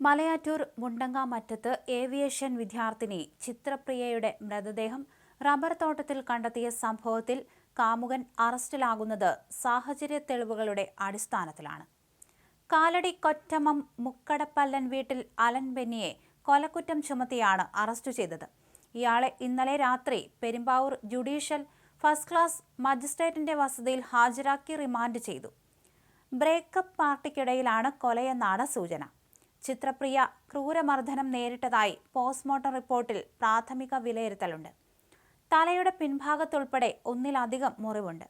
Malayattoor മുണ്ടങ്ങാമറ്റത്ത് aviation വിദ്യാർത്ഥിനി ചിത്രപ്രിയയുടെ മൃതദേഹം rubber തോട്ടത്തിൽ കണ്ടെത്തിയ സംഭവത്തിൽ കാമുകൻ അറസ്റ്റിലാകുന്നത് സാഹചര്യ തെളിവുകളുടെ അടിസ്ഥാനത്തിലാണ്. കാലടി കൊറ്റമം മുക്കടപ്പല്ലൻ വീട്ടിൽ അലൻ ബെന്നിയെ കൊലക്കുറ്റം ചുമത്തിയാണ് അറസ്റ്റ് ചെയ്തത്. ഇയാളെ ഇന്നലെ രാത്രി പെരുമ്പാവൂർ ജുഡീഷ്യൽ ഫസ്റ്റ് ക്ലാസ് മജിസ്ട്രേറ്റിന്റെ വസതിയിൽ ഹാജരാക്കി റിമാൻഡ് ചെയ്തു. ബ്രേക്കപ്പ് പാർട്ടിക്കിടയിലാണ് കൊലയെന്നാണ് സൂചന. ചിത്രപ്രിയ ക്രൂരമർദ്ദനം നേരിട്ടതായി പോസ്റ്റ്മോർട്ടം റിപ്പോർട്ടിൽ പ്രാഥമിക വിലയിരുത്തലുണ്ട്. തലയുടെ പിൻഭാഗത്തുൾപ്പെടെ ഒന്നിലധികം മുറിവുണ്ട്.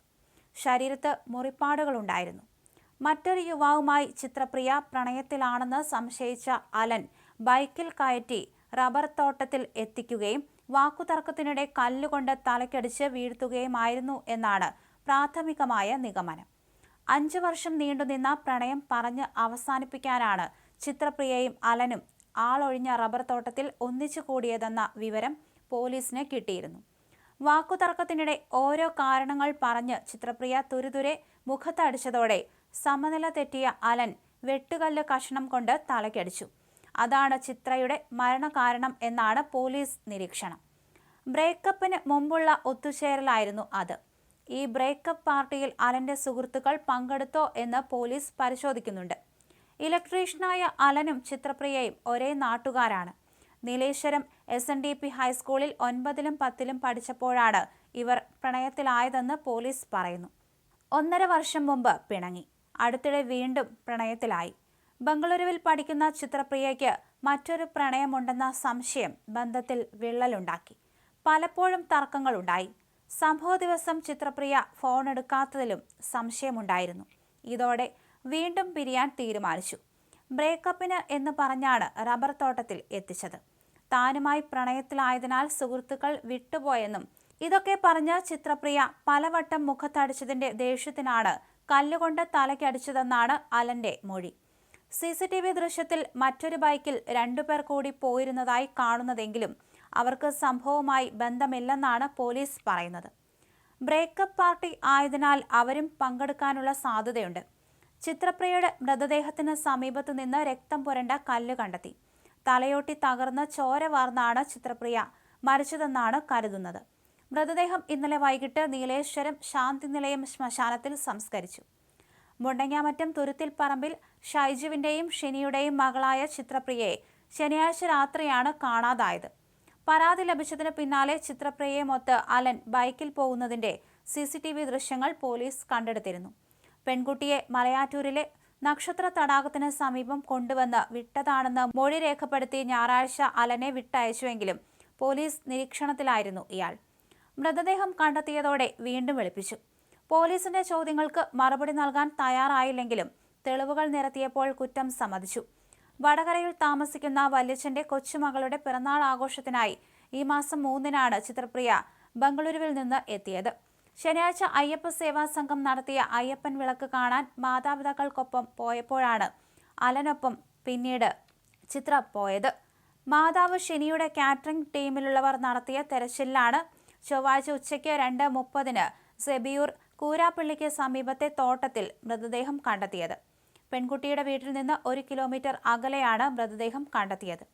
ശരീരത്ത് മുറിപ്പാടുകളുണ്ടായിരുന്നു. മറ്റൊരു യുവാവുമായി ചിത്രപ്രിയ പ്രണയത്തിലാണെന്ന് സംശയിച്ച അലൻ ബൈക്കിൽ കയറ്റി റബ്ബർ തോട്ടത്തിൽ എത്തിക്കുകയും വാക്കുതർക്കത്തിനിടെ കല്ലുകൊണ്ട് തലക്കടിച്ച് വീഴ്ത്തുകയുമായിരുന്നു എന്നാണ് പ്രാഥമികമായ നിഗമനം. 5 വർഷം നീണ്ടുനിന്ന പ്രണയം പറഞ്ഞ് അവസാനിപ്പിക്കാനാണ് ചിത്രപ്രിയയും അലനും ആളൊഴിഞ്ഞ റബ്ബർ തോട്ടത്തിൽ ഒന്നിച്ചു കൂടിയതെന്ന വിവരം പോലീസിന് കിട്ടിയിരുന്നു. വാക്കുതർക്കത്തിനിടെ ഓരോ കാരണങ്ങൾ പറഞ്ഞ് ചിത്രപ്രിയ തുരുതുരെ മുഖത്തടിച്ചതോടെ സമനില തെറ്റിയ അലൻ വെട്ടുകല്ല് കഷണം കൊണ്ട് തലക്കടിച്ചു. അതാണ് ചിത്രയുടെ മരണകാരണം എന്നാണ് പോലീസ് നിരീക്ഷണം. ബ്രേക്കപ്പിന് മുമ്പുള്ള ഒത്തുചേരലായിരുന്നു അത്. ഈ ബ്രേക്കപ്പ് പാർട്ടിയിൽ അലന്റെ സുഹൃത്തുക്കൾ പങ്കെടുത്തോ എന്ന് പോലീസ് പരിശോധിക്കുന്നുണ്ട്. ഇലക്ട്രീഷ്യനായ അലനും ചിത്രപ്രിയയും ഒരേ നാട്ടുകാരാണ്. നീലേശ്വരം SNDP ഹൈസ്കൂളിൽ 9ലും 10ലും പഠിച്ചപ്പോഴാണ് ഇവർ പ്രണയത്തിലായതെന്ന് പോലീസ് പറയുന്നു. 1.5 വർഷം മുമ്പ് പിണങ്ങി. അടുത്തിടെ വീണ്ടും പ്രണയത്തിലായി. ബംഗളൂരുവിൽ പഠിക്കുന്ന ചിത്രപ്രിയയ്ക്ക് മറ്റൊരു പ്രണയമുണ്ടെന്ന സംശയം ബന്ധത്തിൽ വിള്ളലുണ്ടാക്കി. പലപ്പോഴും തർക്കങ്ങളുണ്ടായി. സംഭവ ദിവസം ചിത്രപ്രിയ ഫോൺ എടുക്കാത്തതിലും സംശയമുണ്ടായിരുന്നു. ഇതോടെ വീണ്ടും പിരിയാൻ തീരുമാനിച്ചു. ബ്രേക്കപ്പിന് എന്ന് പറഞ്ഞാണ് റബ്ബർ തോട്ടത്തിൽ എത്തിച്ചത്. താനുമായി പ്രണയത്തിലായതിനാൽ സുഹൃത്തുക്കൾ വിട്ടുപോയെന്നും ഇതൊക്കെ പറഞ്ഞ് ചിത്രപ്രിയ പലവട്ടം മുഖത്തടിച്ചതിന്റെ ദേഷ്യത്തിനാണ് കല്ലുകൊണ്ട് തലയ്ക്കടിച്ചതെന്നാണ് അലന്റെ മൊഴി. CCTV ദൃശ്യത്തിൽ മറ്റൊരു ബൈക്കിൽ 2 പേർ കൂടി പോയിരുന്നതായി കാണുന്നതെങ്കിലും അവർക്ക് സംഭവവുമായി ബന്ധമില്ലെന്നാണ് പോലീസ് പറയുന്നത്. ബ്രേക്കപ്പ് പാർട്ടി ആയതിനാൽ അവരും പങ്കെടുക്കാനുള്ള സാധ്യതയുണ്ട്. ചിത്രപ്രിയയുടെ മൃതദേഹത്തിന് സമീപത്തു നിന്ന് രക്തം പുരണ്ട കല്ല് കണ്ടെത്തി. തലയോട്ടി തകർന്ന് ചോര വാർന്നാണ് ചിത്രപ്രിയ മരിച്ചതെന്നാണ് കരുതുന്നത്. മൃതദേഹം ഇന്നലെ വൈകിട്ട് നീലേശ്വരം ശാന്തിനിലയം ശ്മശാനത്തിൽ സംസ്കരിച്ചു. മുണ്ടങ്ങാമറ്റം തുരുത്തിൽപ്പറമ്പിൽ ഷൈജുവിന്റെയും ഷിനിയുടെയും മകളായ ചിത്രപ്രിയയെ ശനിയാഴ്ച രാത്രിയാണ് കാണാതായത്. പരാതി ലഭിച്ചതിന് പിന്നാലെ ചിത്രപ്രിയയെ മൊത്ത് അലൻ ബൈക്കിൽ പോകുന്നതിന്റെ CCTV ദൃശ്യങ്ങൾ പോലീസ് കണ്ടെടുത്തിരുന്നു. പെൺകുട്ടിയെ മലയാറ്റൂരിലെ നക്ഷത്ര തടാകത്തിന് സമീപം കൊണ്ടുവന്ന് വിട്ടതാണെന്ന് മൊഴി രേഖപ്പെടുത്തി ഞായറാഴ്ച അലനെ വിട്ടയച്ചുവെങ്കിലും പോലീസ് നിരീക്ഷണത്തിലായിരുന്നു ഇയാൾ. മൃതദേഹം കണ്ടെത്തിയതോടെ വീണ്ടും വിളിപ്പിച്ചു. പോലീസിന്റെ ചോദ്യങ്ങൾക്ക് മറുപടി നൽകാൻ തയ്യാറായില്ലെങ്കിലും തെളിവുകൾ നിരത്തിയപ്പോൾ കുറ്റം സമ്മതിച്ചു. വടകരയിൽ താമസിക്കുന്ന വല്യച്ഛന്റെ കൊച്ചുമകളുടെ പിറന്നാൾ ആഘോഷത്തിനായി ഈ മാസം 3-നാണ് ചിത്രപ്രിയ ബംഗളൂരുവിൽ നിന്ന് എത്തിയത്. ശനിയാഴ്ച അയ്യപ്പ സേവാ സംഘം നടത്തിയ അയ്യപ്പൻ വിളക്ക് കാണാൻ മാതാപിതാക്കൾക്കൊപ്പം പോയപ്പോഴാണ് അലനൊപ്പം പിന്നീട് ചിത്ര പോയത്. മാതാവ് ഷിനിയുടെ കാറ്ററിംഗ് ടീമിലുള്ളവർ നടത്തിയ തെരച്ചിലിലാണ് ചൊവ്വാഴ്ച ഉച്ചയ്ക്ക് 2:30-ന് സെബിയൂർ കൂരാപ്പള്ളിക്ക് സമീപത്തെ തോട്ടത്തിൽ മൃതദേഹം കണ്ടെത്തിയത്. പെൺകുട്ടിയുടെ വീട്ടിൽ നിന്ന് 1 കിലോമീറ്റർ അകലെയാണ് മൃതദേഹം കണ്ടെത്തിയത്.